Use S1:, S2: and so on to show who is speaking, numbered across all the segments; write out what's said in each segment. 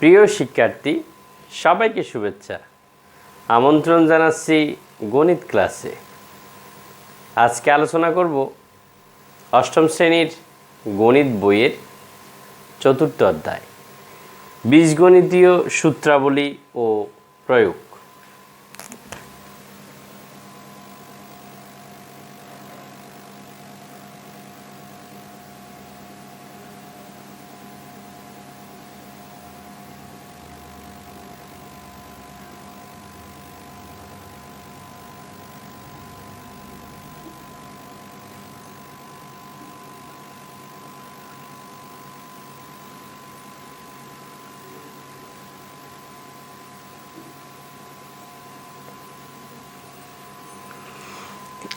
S1: প্রিয় শিক্ষার্থী সবাইকে শুভেচ্ছা আমন্ত্রণ জানাচ্ছি গণিত ক্লাসে। আজকে আলোচনা করব অষ্টম শ্রেণীর গণিত বইয়ের চতুর্থ অধ্যায় বীজগণিতীয় সূত্রাবলী ও প্রয়োগ।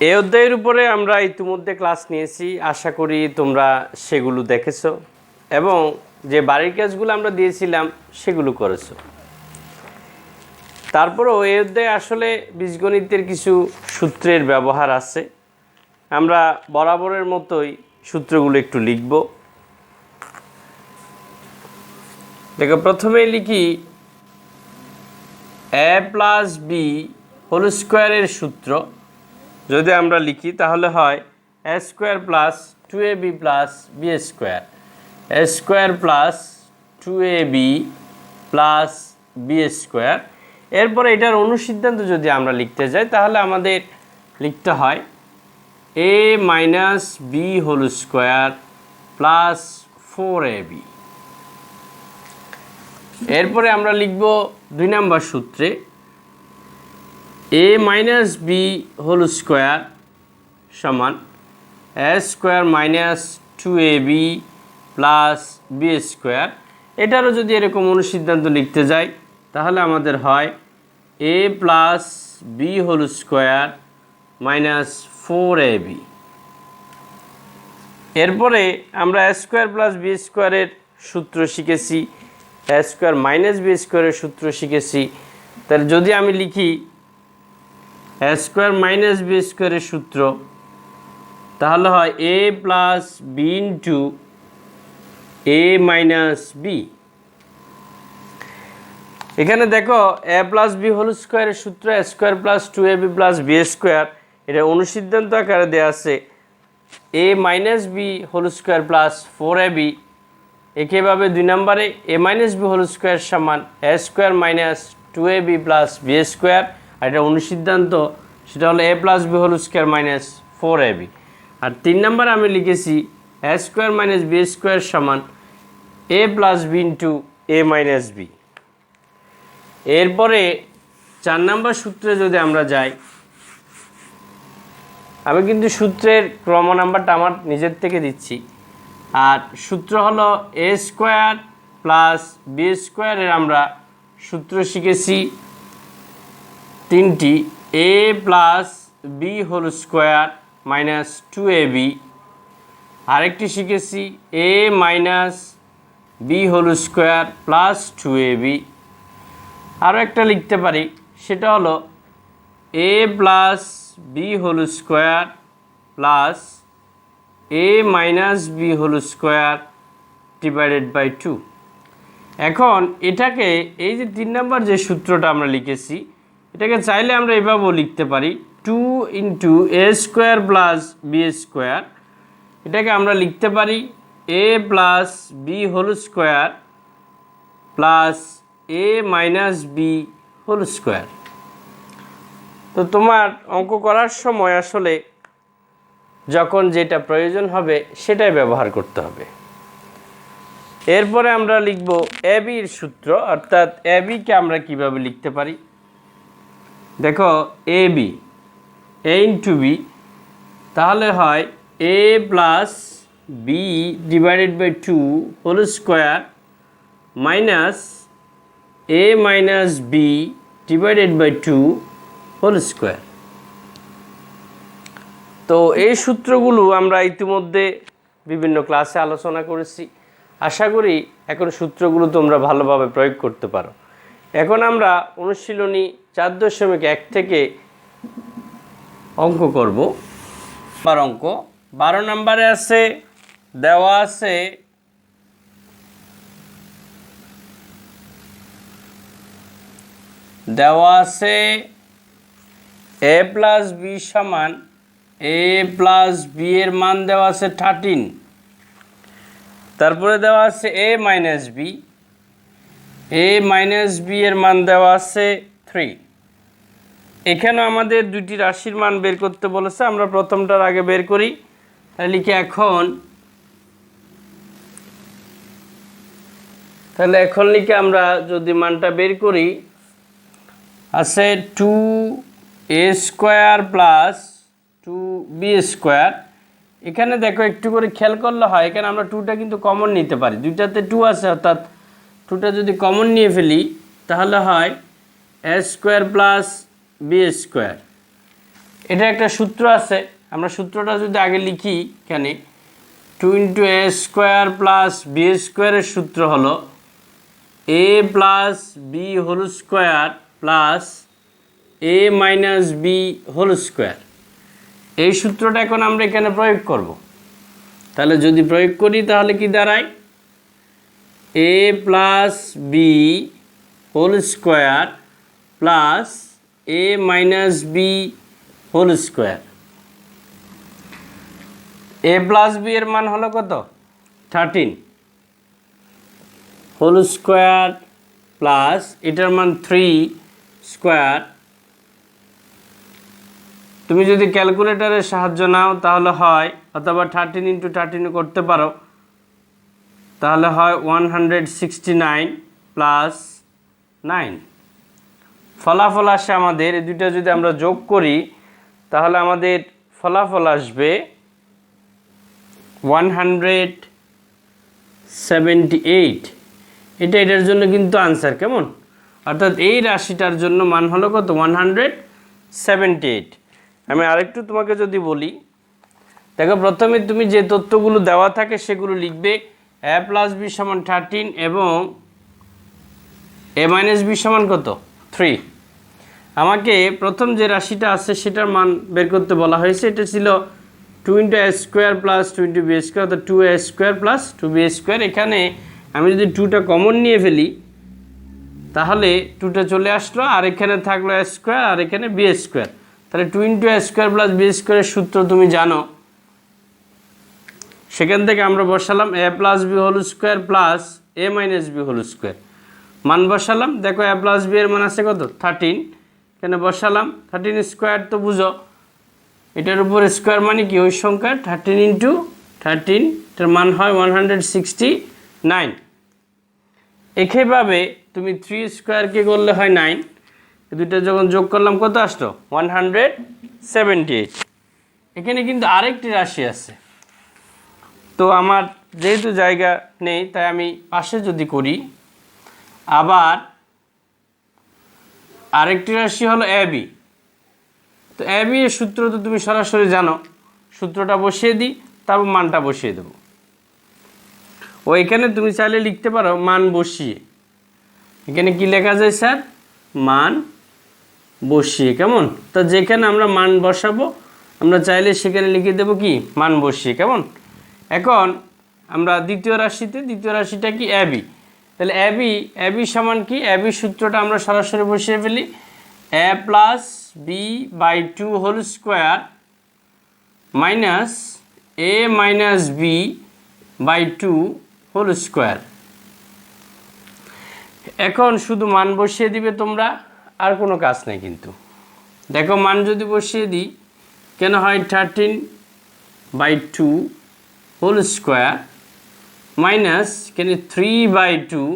S1: এই অধ্যায়ের উপরে আমরা ইতিমধ্যে ক্লাস নিয়েছি, আশা করি তোমরা সেগুলো দেখেছো এবং যে বাড়ির কাজগুলো আমরা দিয়েছিলাম সেগুলো করেছো। তারপরেও এই অধ্যায়ে আসলে বীজগণিতের কিছু সূত্রের ব্যবহার আছে। আমরা বরাবরের মতোই সূত্রগুলো একটু লিখব। দেখো, প্রথমেই লিখি a প্লাস বি হোল স্কোয়ারের সূত্র যদি আমরা লিখি তাহলে হয় a square plus 2ab plus B square, a square plus 2ab plus B square. এরপরে এটার অনুসিদ্ধান্ত যদি আমরা লিখতে যাই তাহলে আমাদের লিখতে হয় a minus B whole square plus 4ab। এরপরে আমরা লিখব 2 নম্বর সূত্রে a minus B whole square সমান a square minus 2ab plus B square. এটারও যদি এরকম অনুসিদ্ধান্ত লিখতে যাই তাহলে আমাদের হয় a plus B whole square minus 4ab। এরপরে আমরা a স্কোয়ার প্লাস বি স্কোয়ারের সূত্র শিখেছি, a স্কোয়ার মাইনাস বি স্কোয়ারের সূত্র শিখেছি। তাহলে যদি আমি লিখি a স্কোয়ার মাইনাস বি স্কোয়ারের সূত্র তাহলে হয় a plus B into a minus B. এখানে দেখো a প্লাস বি হোল স্কোয়ারের সূত্র a square plus 2ab plus B square, এটা অনুসিদ্ধান্ত আকারে দেওয়া আছে a minus B whole square plus 4ab। একইভাবে 2 নম্বরে a minus B whole square সমান a square minus 2ab plus B square, আর এটা অনুসিদ্ধান্ত সেটা হলো a plus B whole square minus 4ab। আর 3 নম্বরে আমি লিখেছি a square minus B square সমান a plus B into a minus B. এরপরে 4 নম্বর সূত্রে যদি আমরা যাই, আমি কিন্তু সূত্রের ক্রম নাম্বারটা আমার নিজের থেকে দিচ্ছি। আর সূত্র হলো a স্কোয়ার প্লাস বি স্কোয়ারের আমরা সূত্র শিখেছি 3টি, a plus B whole square minus 2ab। আরেকটি শিখেছি a minus B whole square plus 2ab। আরও একটা লিখতে পারি, সেটা হলো a plus B whole square plus a minus B whole square divided by 2। এখন এটাকে এই যে 3 নম্বর যে সূত্রটা আমরা লিখেছি এটাকে চাইলে আমরা এভাবেও লিখতে পারি 2 into a square plus B square. এটাকে আমরা লিখতে পারি a plus B whole square plus a minus B whole square. তো তোমার অঙ্ক করার সময় আসলে যখন যেটা প্রয়োজন হবে সেটাই ব্যবহার করতে হবে। এরপরে আমরা লিখব এবির সূত্র, অর্থাৎ এবিকে আমরা কিভাবে লিখতে পারি। দেখো এবি a ইন্টু বি তাহলে হয় a plus B divided by 2 whole square minus a minus B divided by 2 whole square. তো এই সূত্রগুলো আমরা ইতিমধ্যে বিভিন্ন ক্লাসে আলোচনা করেছি, আশা করি এখন সূত্রগুলো তোমরা ভালোভাবে প্রয়োগ করতে পারো। এখন আমরা অনুশীলনী 4.1 থেকে অঙ্ক করব। অঙ্ক 12 নম্বরে আছে, দেওয়া আছে দেওয়া আছে a প্লাস বি সমান a প্লাস বি এর মান দেওয়া আছে 13, তারপরে দেওয়া আছে a মাইনাস বি এর মান দেওয়া আছে 3। এখানে আমাদের দুটি রাশির মান বের করতে বলেছে, আমরা প্রথমটার আগে বের করি। তাহলে লিখি এখন লিখে আমরা যদি মানটা বের করি, আছে 2a square plus 2b square. এখানে দেখো একটু করে খেয়াল করলে হয়, এখানে আমরা 2টা কিন্তু কমন নিতে পারি, দুইটাতে 2 আছে, অর্থাৎ 2টা যদি কমন নিয়ে ফেলি তাহলে হয় a square plus b square. এটা একটা সূত্র আছে, আমরা সূত্রটা যদি আগে লিখি, এখানে 2 into a square plus b স্কোয়ারের সূত্র হলো a plus B whole square plus a minus B whole square. এই সূত্রটা এখন আমরা এখানে প্রয়োগ করব। তাহলে যদি প্রয়োগ করি তাহলে কি দাঁড়ায়, a plus B whole square plus a minus B whole square. a plus B এর মান হলো কত, 13 হোল স্কোয়ার প্লাস এটার মান 3 স্কোয়ার। তুমি যদি ক্যালকুলেটরের সাহায্য নাও তাহলে হয়, অথবা 13 ইন্টু 13 করতে পারো, তাহলে হয় 169 প্লাস 9। ফলাফল আসে আমাদের, এই দুইটা যদি আমরা যোগ করি তাহলে আমাদের ফলাফল আসবে 178। এটার জন্য কিন্তু আনসার কেমন, অর্থাৎ এই রাশিটার জন্য মান হলো কত, 178। আমি আরেকটু তোমাকে যদি বলি, দেখো প্রথমে তুমি যে তথ্যগুলো দেওয়া থাকে সেগুলো লিখবে। a প্লাস বি সমান 13 এবং a মাইনাস বি সমান কত, 3। আমাকে প্রথম যে রাশিটা আছে সেটার মান বের করতে বলা হয়েছে, এটা ছিল 2 into a square plus 2 into B square, অর্থাৎ 2a square plus 2b square. এখানে আমি যদি 2টা কমন নিয়ে ফেলি তাহলে 2টা চলে আসলো, আর এখানে থাকলো a স্কোয়ার আর এখানে b স্কোয়ার। তাহলে 2 into a square plus b স্কোয়ারের সূত্র তুমি জানো, সেখান থেকে আমরা বসালাম a plus B whole square plus a minus B whole square. মান বসালাম, দেখো a প্লাস বি এর মান আছে কত, 13, এখানে বসালাম। 13 স্কোয়ার তো বুঝো, এটার উপর স্কোয়ার মানে কি ওই সংখ্যা, 13 ইন্টু 13, এটার মান হয় 169। একইভাবে তুমি 3 স্কোয়ারকে করলে হয় 9, দুইটা যখন যোগ করলাম কত আসলো, 178। এখানে কিন্তু আরেকটি রাশি আছে, তো আমার যেহেতু জায়গা নেই তাই আমি পাশে যদি করি, আবার আরেকটি রাশি হলো ab। তো ab এর সূত্র তো তুমি সরাসরি জানো, সূত্রটা বসিয়ে দিই, তারপর মানটা বসিয়ে দেবো। ওইখানে তুমি চাইলে লিখতে পারো মান বসিয়ে, এখানে কি লেখা যায় স্যার, মান বসিয়ে, কেমন। তো যেখানে আমরা মান বসাবো আমরা চাইলে সেখানে লিখে দেবো কি, মান বসিয়ে, কেমন। এখন আমরা দ্বিতীয় রাশিটা কি, ab। তাহলে ab সমান কি, ab সূত্রটা আমরা সরাসরি বসিয়ে ফেলি, a plus B by 2 whole square minus a minus B by 2 whole square. এখন শুধু মান বসিয়ে দিবে তোমরা, আর কোনো কাজ নেই। কিন্তু দেখো মান যদি বসিয়ে দিই, কেন হয় 13/2 হোল স্কোয়ার মাইনাস কেন 3/2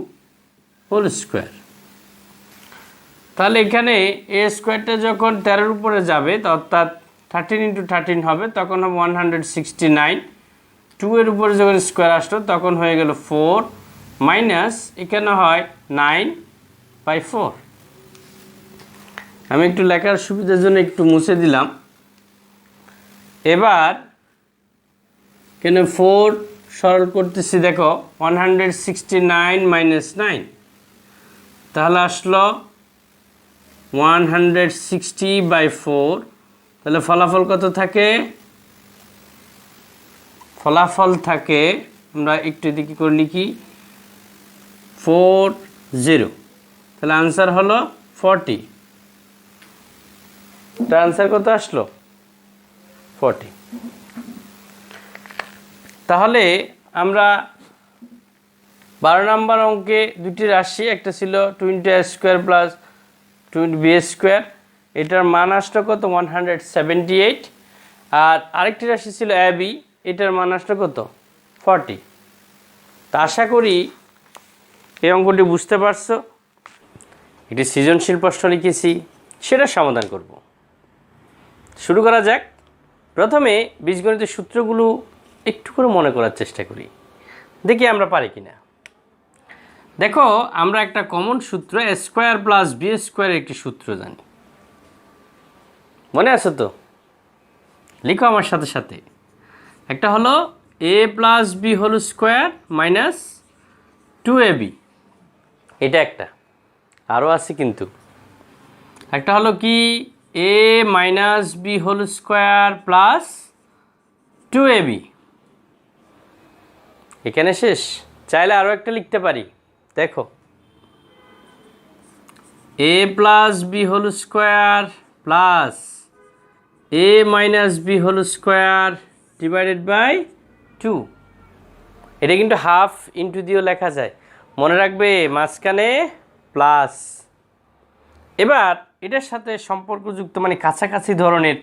S1: হোল স্কোয়ার। তাহলে এখানে a স্কোয়ারটা যখন 13-এর উপরে যাবে, অর্থাৎ 13 ইন্টু 13 হবে, তখন হবে 169। 2 এর উপরে যখন স্কোয়ার আসলো তখন হয়ে গেল 4 মাইনাস এখানে হয় 9/4। আমি একটু লেখার সুবিধার জন্য একটু মুছে দিলাম। এবার কেন 4 সরল করতেছি, দেখো 169 মাইনাস 9, তাহলে আসলো 160/4। তাহলে ফলাফল কত থাকে, ফলাফল থাকে, আমরা একটু এদিকে করে লিখি 40। তাহলে আনসার হলো 40। তার আনসার কত আসলো? 40। তাহলে আমরা 12 নম্বর অঙ্কে দুটি রাশি, একটা ছিল 20a² প্লাস 20b², এটার মান আসলো কত? 178। আর আরেকটি রাশি ছিল ab, এটার মান আসলো কত? 40। তা আশা করি এই অঙ্কটি বুঝতে পারছো। একটি সৃজনশীল প্রশ্ন লিখেছি, সেটা সমাধান করব। শুরু করা যাক। প্রথমে বীজগণিতের সূত্রগুলো একটু করে মনে করার চেষ্টা করি, দেখি আমরা পারি কিনা। দেখো, আমরা একটা কমন সূত্র a² প্লাস b² একটি সূত্র জানি, মনে আছে তো? লিখো আমার সাথে সাথে। একটা হলো a plus b whole square minus 2ab, এটা একটা। আরও আছে কিন্তু। একটা হলো কি a minus b whole square plus 2ab, এখানে শেষ। চাইলে আরও একটা লিখতে পারি, দেখো a plus b whole square plus a minus b whole square divided by 2। এটা কিন্তু হাফ ইন্টু দিয়েও লেখা যায়, মনে রাখবে মাঝখানে প্লাস। এবার এটার সাথে সম্পর্কযুক্ত মানে কাছাকাছি ধরনের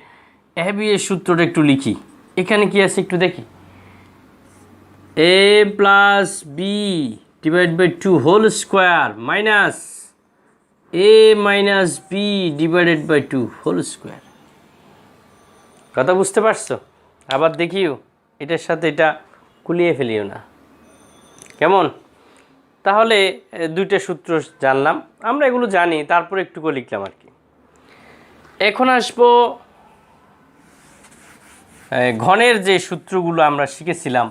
S1: ab এর সূত্রটা একটু লিখি। এখানে কি আছে একটু দেখি। a plus b divide by 2 whole square minus a minus b divided by 2 whole square. কথা বুঝতে পারছো? আবার দেখিও, এটার সাথে এটা কুলিয়ে ফেলিও না, কেমন? তাহলে দুইটা সূত্র জানলাম, আমরা এগুলো জানি, তারপরে একটু করে লিখলাম আর কি। এখন আসবো ঘনের যে সূত্রগুলো আমরা শিখেছিলাম,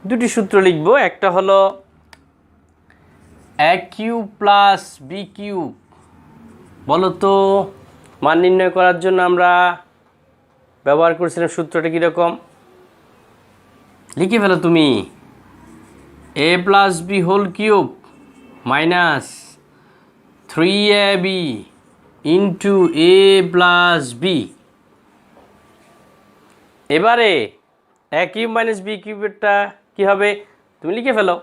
S1: দুটি সূত্র লিখব। একটা হলো a³ প্লাস b³ বলো তো মান নির্ণয় করার জন্য আমরা ব্যবহার করেছিলাম সূত্রটা কীরকম? লিখে ফেলো তুমি। a plus b whole cube minus 3ab into a plus b। এবারে a³ মাইনাস b³ কী হবে তুমি লিখে ফেলো।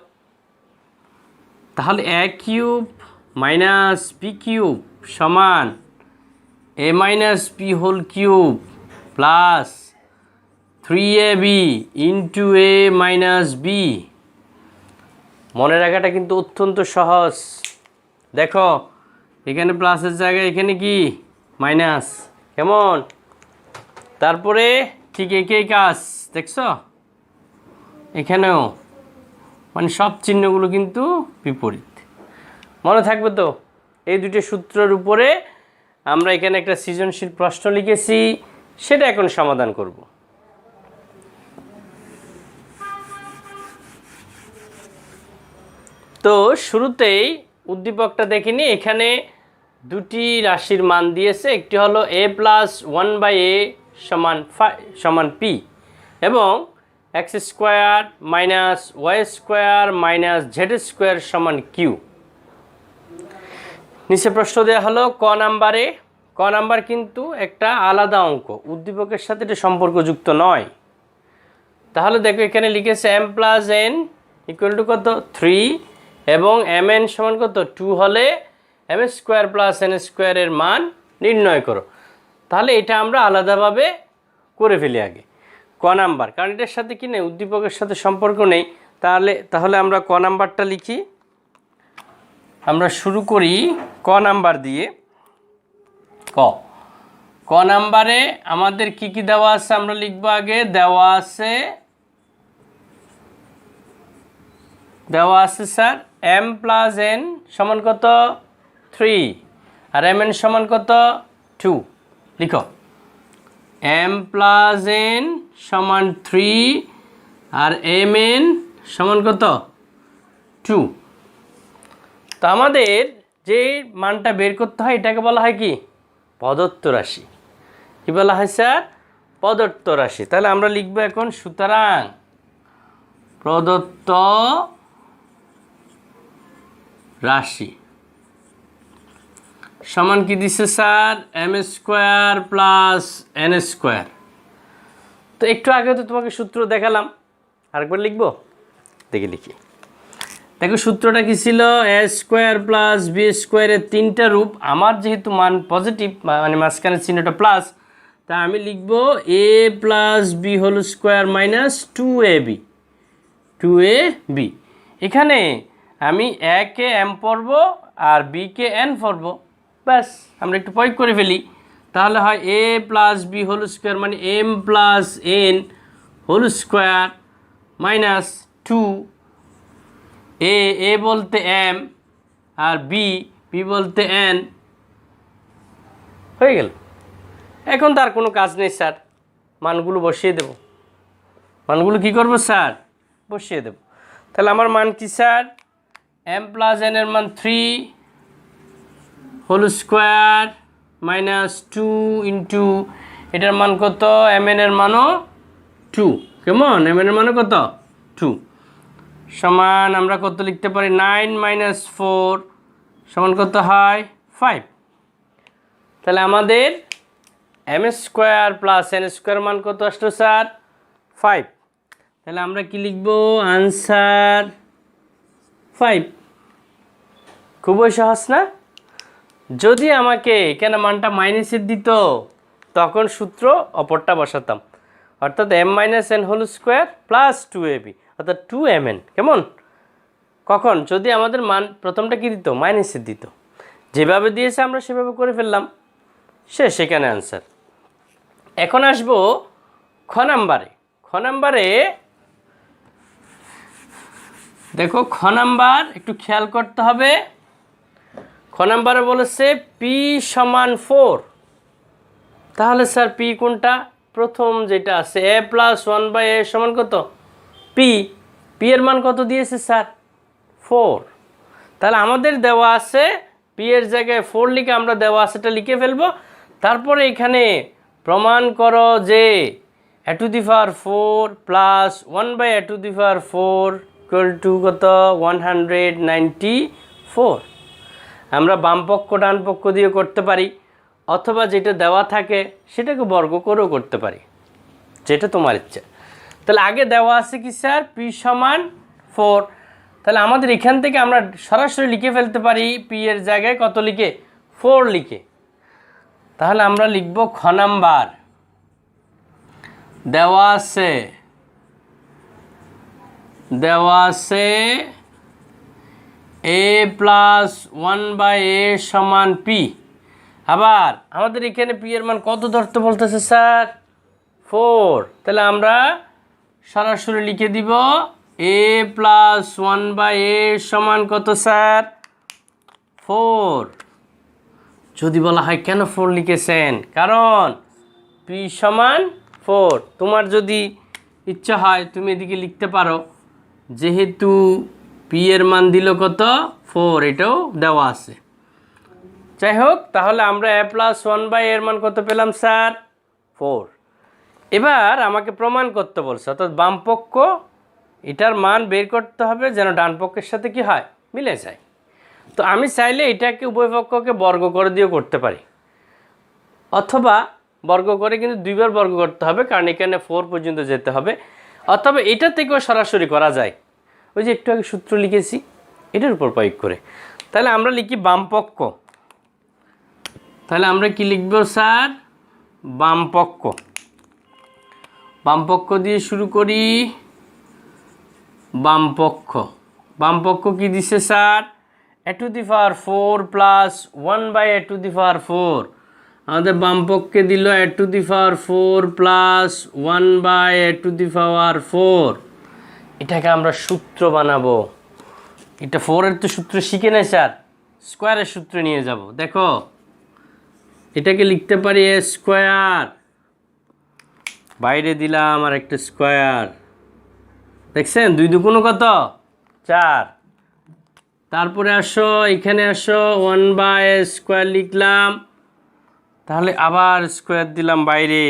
S1: তাহলে a³ মাইনাস b³ সমান a minus b whole cube plus 3ab into a minus b। মনে রাখাটা কিন্তু অত্যন্ত সহজ। দেখো এখানে প্লাসের জায়গায় এখানে কি মাইনাস, কেমন? তারপরে ঠিক একই কাজ, দেখছো এখানেও, মানে সব চিহ্নগুলো কিন্তু বিপরীত। মনে থাকবে তো? এই দুটো সূত্রের উপরে আমরা এখানে একটা সৃজনশীল প্রশ্ন লিখেছি, সেটা এখন সমাধান করব। তো শুরুতেই উদ্দীপকটা দেখিনি। এখানে দুটি রাশির মান দিয়েছে, একটি হলো a প্লাস 1/a সমান p এবং x² minus y² minus z² সমান q। নিচে প্রশ্ন দেওয়া হলো ক নাম্বারে। ক নাম্বার কিন্তু একটা আলাদা অঙ্ক, উদ্দীপকের সাথে এটা সম্পর্কযুক্ত নয়। তাহলে দেখো এখানে লিখেছে m plus n equal to কত 3 এবং mn সমান কত 2 হলে m² প্লাস n² এর মান নির্ণয় করো। তাহলে এটা আমরা আলাদাভাবে করে ফেলি আগে ক নাম্বার, কারণ এটার সাথে কি নেই, উদ্দীপকের সাথে সম্পর্ক নেই। তাহলে আমরা ক নাম্বারটা লিখি। আমরা শুরু করি ক নাম্বার দিয়ে। ক নাম্বারে আমাদের কি কি দেওয়া আছে আমরা লিখবো আগে। দেওয়া আছে স্যার m প্লাস n সমান কত 3 আর mn সমান কত 2। লিখো m প্লাস n সমান 3 আর mn সমান কত 2। তো আমাদের যে মানটা বের করতে হয় এটাকে বলা হয় কি প্রদত্ত রাশি। কি বলা হয় স্যার? প্রদত্ত রাশি। তাহলে আমরা লিখব এখন সুতরাং প্রদত্ত রাশি। সমান কি দিছে sir M square plus N square. তো একটু আগে তো তোমাকে সূত্র দেখালাম, আরেকবার লিখবো, দেখে লিখি। দেখো সূত্রটা কি ছিল, এ স্কোয়ার প্লাস বি স্কোয়ারের তিনটা রূপ। আমার যেহেতু মান পজিটিভ মানে মাঝখানের চিহ্নটা প্লাস, তা আমি লিখব A plus B whole square minus 2ab 2ab। এখানে আমি এ কে এম পড়ব আর বি কে এন পড়ব, ব্যাস আমরা একটু প্রয়োগ করে ফেলি। তাহলে হয় A plus B whole square মানে M plus N whole square minus 2, A বলতে এম আর বি বলতে এন, হয়ে গেল। এখন তার কোনো কাজ নেই স্যার, মানগুলো বসিয়ে দেব। মানগুলো কি করব স্যার, বসিয়ে দেব। তাহলে আমার মান কি স্যার, এম প্লাস এন এর মান 3 হোল স্কোয়ার মাইনাস 2 ইন্টু এটার মান কত, এম এন এর মানও 2, কেমন, এম এন এর মানও কত 2, সমান আমরা কত লিখতে পারি 9 মাইনাস 4 সমান কত হয় 5। তাহলে আমাদের M square plus N square মান কত আসলো স্যার 5। তাহলে আমরা কি লিখব, আনসার 5। খুবই সহজ না? যদি আমাকে এখানে মানটা মাইনাসের দিত তখন সূত্র অপরটা বসাতাম, অর্থাৎ M minus N whole square plus 2ab অর্থাৎ 2mn, কেমন। কখন, যদি আমাদের মান প্রথমটা কি দিত, মাইনাসের দিত। যেভাবে দিয়েছে আমরা সেভাবে করে ফেললাম, সেখানে আনসার। এখন আসবো খ নাম্বারে। দেখো খ নাম্বার একটু খেয়াল করতে হবে। খ নাম্বারে বলেছে পি সমান 4। তাহলে স্যার পি কোনটা, প্রথম যেটা আছে এ প্লাস 1/a সমান কত পি এর মান কত দিয়েছে স্যার 4। তাহলে আমাদের দেওয়া আছে পি এর জায়গায় 4 লিখে আমরা দেওয়া আছেটা লিখে ফেলবো। তারপরে এখানে প্রমাণ করো যে a to the power 4 plus 1/a to the power 4 equal to কত 194। আমরা বাম পক্ষ ডান পক্ষ দিয়ে করতে পারি, অথবা যেটা দেওয়া থাকে সেটাকে বর্গ করেও করতে পারি, যেটা তোমার ইচ্ছা। তাহলে আগে দেওয়া আছে কি স্যার পি সমান 4। তাহলে আমাদের এখান থেকে আমরা সরাসরি লিখে ফেলতে পারি পি এর জায়গায় কত লিখে 4 লিখে। তাহলে আমরা লিখব খ নাম্বার, দেওয়া আছে এ প্লাস 1/a সমান পি। আবার আমাদের এখানে পি এর মান কত ধরতে বলতেছে স্যার 4। তাহলে আমরা সরাসরি লিখে দিব এ প্লাস 1/a সমান কত স্যার 4। যদি বলা হয় কেন 4 লিখেছেন, কারণ পি সমান 4। তোমার যদি ইচ্ছা হয় তুমি এদিকে লিখতে পারো, যেহেতু পি এর মান দিল কত 4, এটাও দেওয়া আছে। যাই হোক, তাহলে আমরা এ প্লাস 1/a এর মান কত পেলাম স্যার 4। এবার আমাকে প্রমাণ করতে বলছে, অর্থাৎ বাম পক্ষ এটার মান বের করতে হবে যেন ডান পক্ষের সাথে কি হয় মিলে যায়। তো আমি চাইলে এটাকে উভয় পক্ষকে বর্গ করে দিয়েও করতে পারি, অথবা বর্গ করে কিন্তু দুইবার বর্গ করতে হবে, কারণ এখানে 4 পর্যন্ত যেতে হবে। অথবা এটা থেকেও সরাসরি করা যায়, ওই যে একটু আগে সূত্র লিখেছি এটার উপর প্রয়োগ করে। তাহলে আমরা লিখি বাম পক্ষ। তাহলে আমরা কি লিখব স্যার বাম পক্ষ দিয়ে শুরু করি। বাম পক্ষ কি দিছে sir a to the power 4 plus 1/a to the power 4। আমাদের বাম পক্ষে দিল a to the power 4 plus 1/a to the power 4। এটাকে আমরা সূত্র বানাবো। এটা 4 এর তো সূত্র শিখে নাই স্যার, স্কোয়ারের সূত্র নিয়ে যাব। দেখো এটাকে লিখতে পারি এ স্কোয়ার, বাইরে দিলাম আর একটা স্কোয়ার, দেখছেন 2 দুগুণ কত 4। তারপরে আসো এখানে আসো 1/a স্কোয়ার লিখলাম, তাহলে আবার স্কোয়ার দিলাম বাইরে,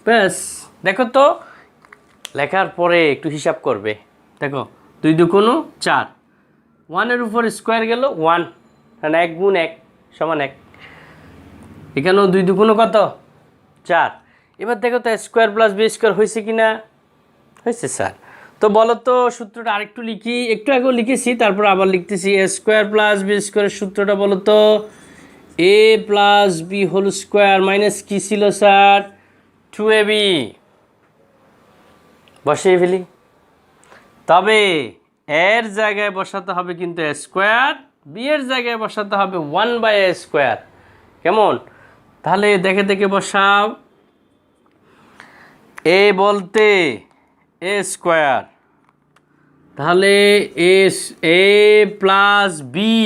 S1: ব্যাস। দেখো তো লেখার পরে একটু হিসাব করবে, দেখো 2 দুগুণ 4, 1 এর উপর স্কোয়ার গেল 1, কারণ 1 গুণ 1 সমান 1। এখানেও 2 দুগুণ কত 4। এবার দেখো তো স্কোয়ার প্লাস বি স্কোয়ার হয়েছে কি না? হয়েছে স্যার। তো বলো তো সূত্রটা আরেকটু লিখি, একটু আগেও লিখেছি তারপর আবার লিখতেছি। এ স্কোয়ার প্লাস বি স্কোয়ারের সূত্রটা বলো তো, A plus B whole square minus কি ছিল স্যার? 2ab। বসিয়ে ফেলি। তবে এর জায়গায় বসাতে হবে কিন্তু এ স্কোয়ার, বি এর জায়গায় বসাতে হবে 1/a স্কোয়ার। কেমন? তাহলে দেখে দেখে বসাও। এ বলতে এ স্কোয়ার, তাহলে এ প্লাস বি,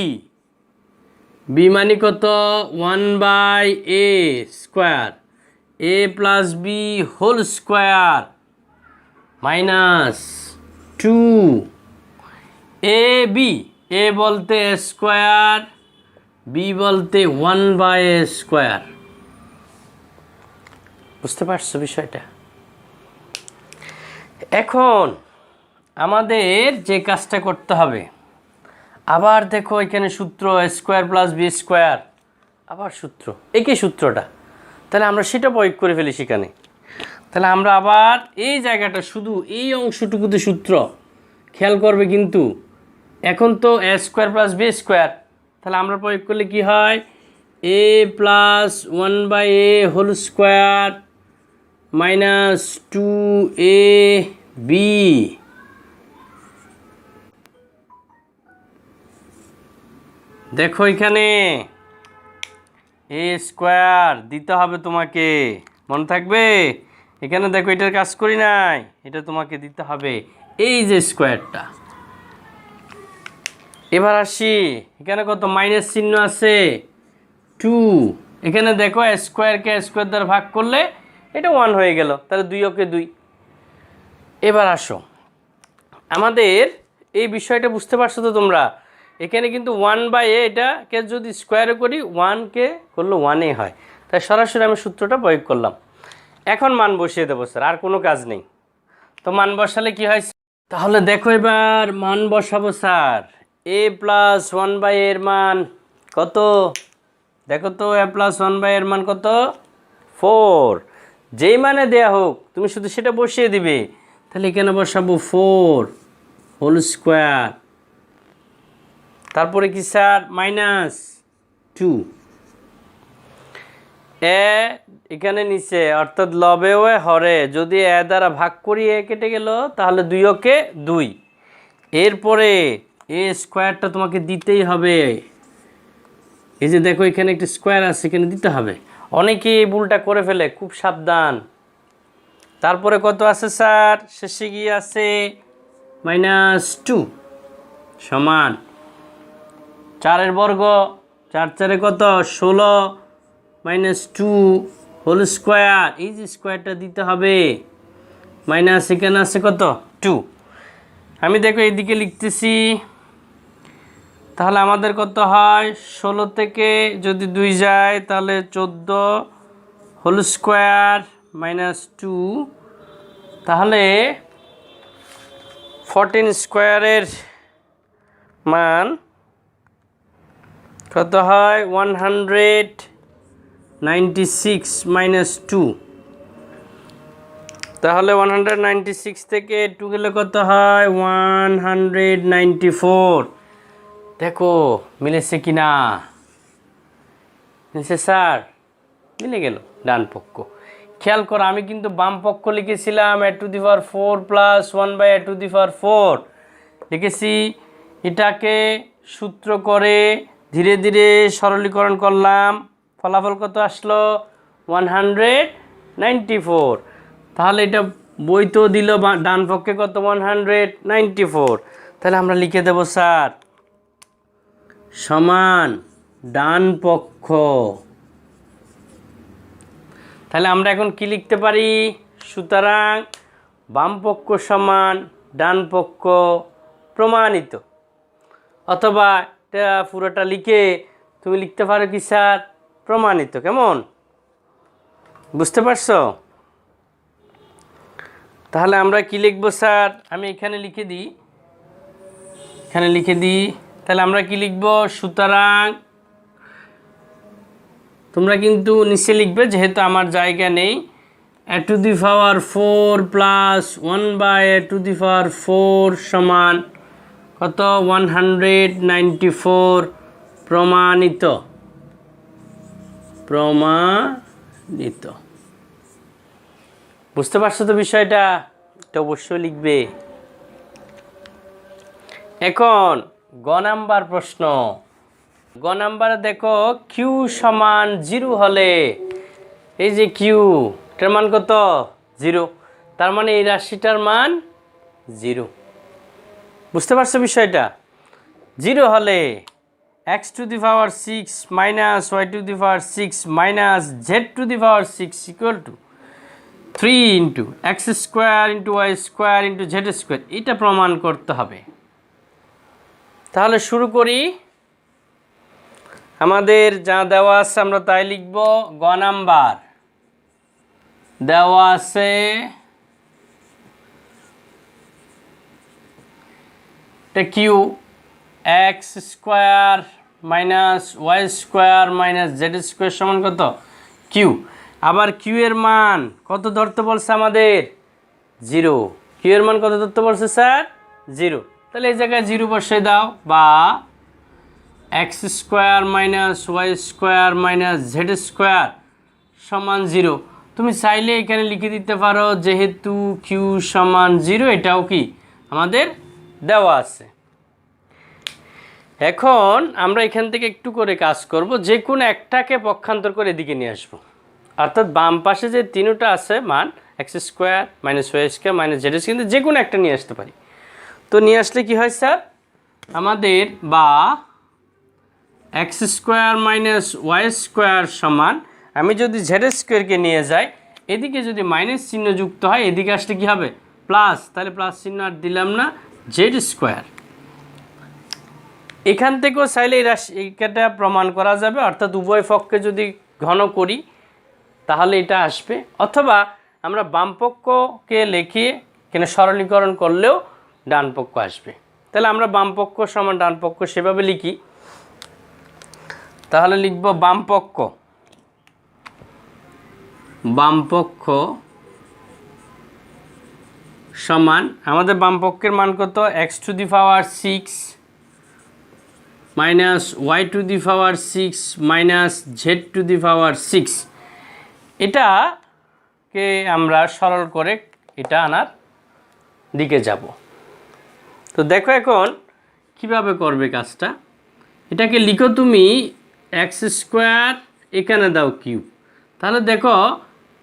S1: বি মানে কত 1/a square, A plus B whole square minus 2ab। A বলতে এ স্কোয়ার, বি বলতে 1/a স্কোয়ার। বুঝতে পারছো বিষয়টা? এখন আমাদের যে কাজটা করতে হবে, আবার দেখো এখানে সূত্র স্কোয়ার প্লাস বি স্কোয়ার, আবার সূত্র, একই সূত্রটা। তাহলে আমরা সেটা প্রয়োগ করে ফেলি সেখানে। তাহলে আমরা আবার এই জায়গাটা শুধু এই অংশটুকুতে সূত্র খেয়াল করবে কিন্তু। এখন তো A square plus B square, তাহলে আমরা প্রয়োগ করলে কি হয়? A plus 1/a whole square minus 2ab। দেখো এখানে এ স্কোয়ার দিতে হবে তোমাকে, মনে থাকবে? এখানে দেখো এটার কাজ করি নাই, এটা তোমাকে দিতে হবে এই যে স্কোয়ারটা। এবার আসি, এখানে কত মাইনাস চিহ্ন আছে 2। এখানে দেখো স্কোয়ারকে স্কোয়ার দ্বারা ভাগ করলে এটা 1 হয়ে গেল, তাহলে 2 ওকে 2। এবার আসো, আমাদের এই বিষয়টা বুঝতে পারছো তো তোমরা? এখানে কিন্তু 1/a, এটাকে যদি স্কোয়ারে করি 1কে করলে 1-এ হয়, তাই সরাসরি আমি সূত্রটা প্রয়োগ করলাম। এখন মান বসিয়ে দেবো স্যার, আর কোনো কাজ নেই। তো মান বসালে কি হয়? তাহলে দেখো এবার মান বসাবো স্যার। এ প্লাস 1/a এর মান কত? দেখো তো এ প্লাস 1/a এর মান কত? 4। যেই মানে দেয়া হোক তুমি শুধু সেটা বসিয়ে দিবে। তাহলে এখানে বসাবো 4 হোল স্কোয়ার, তারপরে কি স্যার? মাইনাস 2। এ এখানে নিচে অর্থাৎ লবেও হরে যদি এ দ্বারা ভাগ করি এ কেটে গেল, তাহলে 2 ওকে 2। এরপরে এ স্কোয়ারটা তোমাকে দিতেই হবে। এই যে দেখো এখানে একটা স্কোয়ার আছে, এখানে দিতে হবে। অনেকে এই ভুলটা করে ফেলে, খুব সাবধান। তারপরে কত আছে স্যার? শেষে গিয়ে আছে -2 সমান 4-এর বর্গ, 4 4-এ কত 16 -2 হোল স্কোয়ার। এই যে স্কোয়ারটা দিতে হবে, মাইনাস এখানে আছে কত 2। আমি দেখো এইদিকে লিখতেছি, তাহলে আমাদের কত হয়? 16 থেকে যদি 2 যায় তাহলে 14 হোল স্কোয়ার -2, তাহলে 14 স্কোয়ারের মান কত হয়? 196 -2। তাহলে 196 থেকে 2 গেলে কত হয়? 194। দেখো মিলেছে কি না? মিলেছে স্যার, মিলে গেল ডান পক্ষ। খেয়াল করো আমি কিন্তু বাম পক্ষ লিখেছিলাম a⁴ প্লাস 1/a⁴ লিখেছি। এটাকে সূত্র করে ধীরে ধীরে সরলীকরণ করলাম, ফলাফল কত আসলো? 194। তাহলে এটা বই তো দিল ডান পক্ষে কত? 194। তাহলে আমরা লিখে দেব স্যার সমান ডান পক্ষ। তাহলে আমরা এখন কি লিখতে পারি? সুতরাং বাম পক্ষ সমান ডান পক্ষ প্রমাণিত। অথবা এটা পুরোটা লিখে তুমি লিখতে পারো কি স্যার? প্রমাণিত। কেমন? বুঝতে পারছো? তাহলে আমরা কি লিখবো স্যার? আমি এখানে লিখে দিই, তাহলে আমরা কি লিখব? সুতরাং তোমরা কিন্তু নিচে লিখবে, যেহেতু আমার জায়গা নেই। a to the power 4 plus 1 by a to the power 4 সমান কত? 194 প্রমাণিত। প্রমাণিত। বুঝতে পারছো তো বিষয়টা? এটা অবশ্যই লিখবে। এখন গ নাম্বার প্রশ্ন। গ নাম্বারে দেখো কিউ সমান 0 হলে, এই যে কিউ, এটার মান কত? 0। তার মানে এই রাশিটার মান 0। বুঝতে পারছো বিষয়টা? 0 হলে x to the power 6 minus y to the power 6 minus z to the power 6 equal to 3 into x square into y square into z square। এটা প্রমাণ করতে হবে। তাহলে শুরু করি। আমাদের যা দেওয়া আছে আমরা তাই লিখব। গ নাম্বার দেওয়া আছে এটা Q X square minus Y square minus Z square সমান কত? কিউ। আবার কিউ এর মান কত ধরতে বলছে আমাদের? 0। কিউ এর মান কত ধরতে বলছে স্যার? 0। তাহলে এই জায়গায় 0 বসিয়ে দাও, বা x square minus Y square minus Z square সমান 0। তুমি চাইলে এখানে লিখে দিতে পারো, যেহেতু কিউ সমান 0, এটাও কি আমাদের দেওয়া আছে। এখন আমরা এখান থেকে একটু করে কাজ করব, যে কোনো একটাকে পক্ষান্তর করে এদিকে নিয়ে আসবো। অর্থাৎ বাম পাশে যে তিনটা আছে মান, x square minus Y square minus Z square, কিন্তু যে কোনো একটা নিয়ে আসতে পারি। তো নিয়ে আসলে কি হয় স্যার আমাদের? বা x square minus Y square সমান, আমি যদি জেড স্কোয়ারকে নিয়ে যাই, এদিকে যদি মাইনাস চিহ্ন যুক্ত হয়, এদিকে আসলে কি হবে? প্লাস। তাহলে প্লাস চিহ্ন আর দিলাম না, জেড স্কোয়ার। এখান থেকেও চাইলে এই রাশি এইটা প্রমাণ করা যাবে, অর্থাৎ উভয় পক্ষে যদি ঘন করি তাহলে এটা আসবে। অথবা আমরা বাম পক্ষকে লিখে এখানে সরলীকরণ করলেও ডান পক্ষ আসবে। তাহলে আমরা বাম পক্ষ সমান ডান পক্ষ সেভাবে লিখি। তাহলে লিখব বাম পক্ষ, বাম পক্ষ সমান, আমাদের বাম পক্ষের মান কত? X to the power 6 minus Y to the power 6 minus Z to the power 6। এটাকে আমরা সরল করে এটা আনার দিকে যাব। তো দেখো এখন কিভাবে করবে কাজটা। এটাকে লিখো তুমি এক্স স্কোয়ার, এখানে দাও কিউব। তাহলে দেখো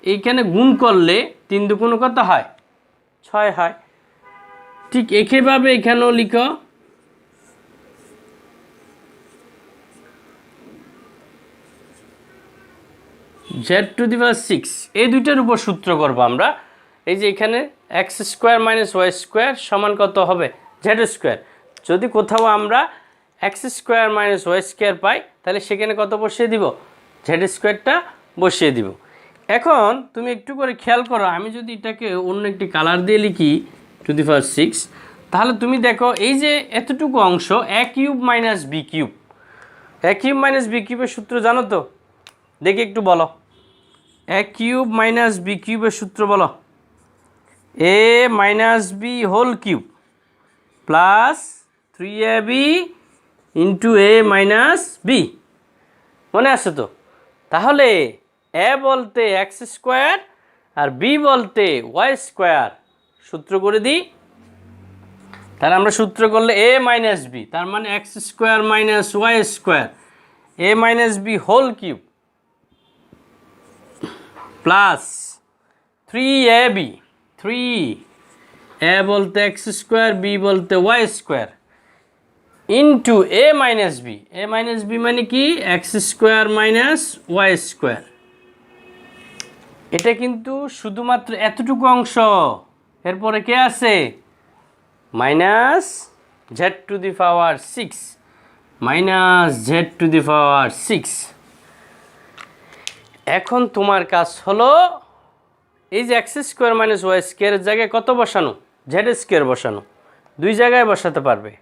S1: এইখানে গুণ করলে 3 দুগুণ কত হয়? 6 হয়। ঠিক একইভাবে এখানেও লিখো জেড টু দি পাওয়ার 6। এই দুইটার উপর সূত্র করব আমরা। এই যে এখানে x square minus Y square সমান কত হবে? Z square. যদি কোথাও আমরা x square minus Y square পাই, তাহলে সেখানে কত বসিয়ে দিব? জেড স্কোয়ারটা বসিয়ে দিব। এখন তুমি একটু করে খেয়াল করো, আমি যদি এটাকে অন্য একটি কালার দিয়ে লিখি টু দি পাওয়ার 6, তাহলে তুমি দেখো এই যে এতটুকু অংশ এ কিউব মাইনাস বি কিউব। এ কিউব মাইনাস বি কিউবের সূত্র জানো তো? দেখি একটু বলো। এ কিউব মাইনাস বি কিউবের সূত্র বলো। A minus B whole cube plus 3ab into A minus B. মনে আছে তো? তাহলে এ বলতে এক্স স্কোয়ার আর বি বলতে ওয়াই স্কোয়ার। সূত্র করে দিই। তাহলে আমরা সূত্র করলে এ মাইনাস বি, তার মানে X square minus Y square, A minus B whole cube plus 3ab, 3 A বলতে এক্স স্কোয়ার, বি বলতে Y square, into A minus B. A minus B মানে কি? X square minus Y square. এটা কিন্তু শুধুমাত্র এতটুকু অংশ। এরপরে কে আছে? Minus Z to the power 6, minus Z to the power 6। এখন তোমার কাজ হলো এই যে এক্স স্কোয়ার মাইনাস ওয়াই স্কোয়ারের জায়গায় কত বসানো? জেড স্কোয়ার বসানো। দুই জায়গায় বসাতে পারবে,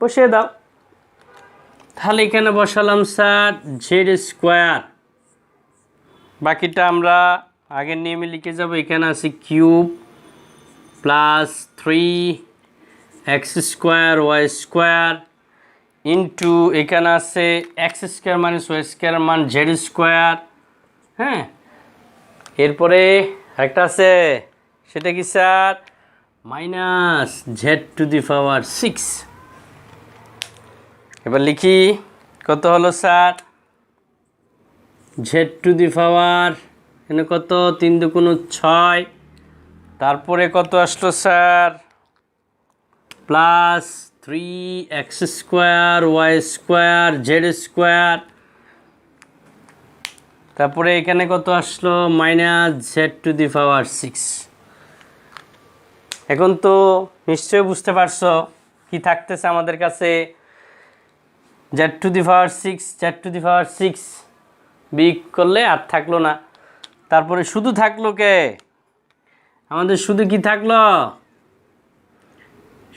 S1: বসিয়ে দাও। তাহলে এখানে বসালাম স্যার জেড স্কোয়ার, বাকিটা আমরা আগের নিয়মে লিখে যাব। এখানে আছে cube plus 3x square Y square into এখানে আছে X square minus Y square মান জেড স্কোয়ার। হ্যাঁ, এরপরে একটা আছে, সেটা কি sir? Minus Z to the power 6। এবার লিখি কত হলো sir? Z to the power এখানে কত, 3 দুগুণ 6, তারপরে কত আসলো sir? Plus 3x square Y square Z square, তারপরে এখানে কত আসলো? Minus Z to the power 6। এখন তো নিশ্চয়ই বুঝতে পারছো কি থাকতেছে আমাদের কাছে? Z to the power 6, Z to the power 6 বিয়োগ করলে আর থাকলো না। তারপরে শুধু থাকলো কে? আমাদের শুধু কি থাকলো?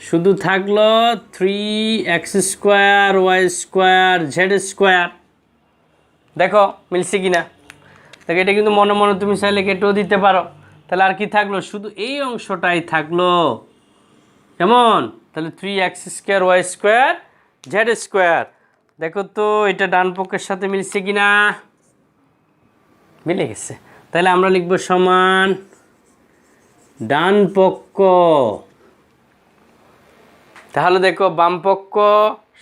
S1: শুধু থাকলো 3x square Y square Z square. দেখো মিলছে কিনা? দেখো এটা কিন্তু মনে মনে তুমি চাইলে কেটেও দিতে পারো। তাহলে আর কি থাকলো? শুধু এই অংশটাই থাকলো। কেমন? তাহলে 3x square Y square Z square. দেখো তো এটা ডান পক্ষের সাথে মিলছে কিনা? মিলে গেছে। তাহলে আমরা লিখব সমান ডান পক্ষ। তাহলে দেখো বাম পক্ষ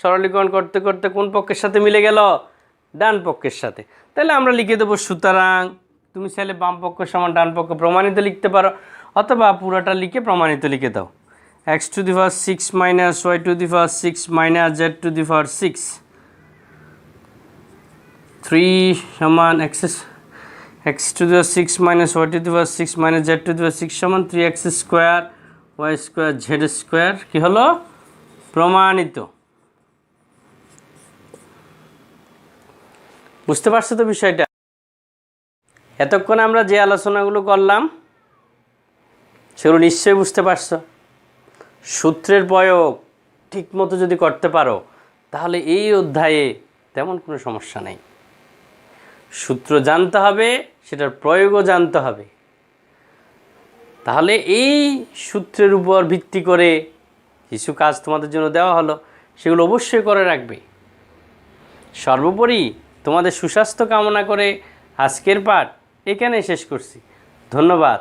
S1: সরলীকরণ করতে করতে কোন পক্ষের সাথে মিলে গেল? ডান পক্ষের সাথে। তাহলে আমরা লিখে দেবো সুতরাং, তুমি চাইলে বাম পক্ষ সমান ডান পক্ষ প্রমাণিত লিখতে পারো, অথবা পুরোটা লিখে প্রমাণিত লিখে দাও। x to the power 6 minus Y to the power 6 minus Z to the power 6 3 সমান x to the power 6 minus Y to the power 6 minus Z to the power 6 সমান 3x square Y square Z square. কী হলো? প্রমাণিত। বুঝতে পারছো তো বিষয়টা? এতক্ষণ আমরা যে আলোচনাগুলো করলাম সেগুলো নিশ্চয়ই বুঝতে পারছো। সূত্রের প্রয়োগ ঠিকমতো যদি করতে পারো তাহলে এই অধ্যায়ে তেমন কোনো সমস্যা নেই। সূত্র জানতে হবে, সেটার প্রয়োগও জানতে হবে। তাহলে এই সূত্রের উপর ভিত্তি করে কিছু কাজ তোমাদের জন্য দেওয়া হলো, সেগুলো অবশ্যই করে রাখবে। সর্বোপরি তোমাদের সুস্বাস্থ্য কামনা করে আজকের পাঠ এখানে শেষ করছি। ধন্যবাদ।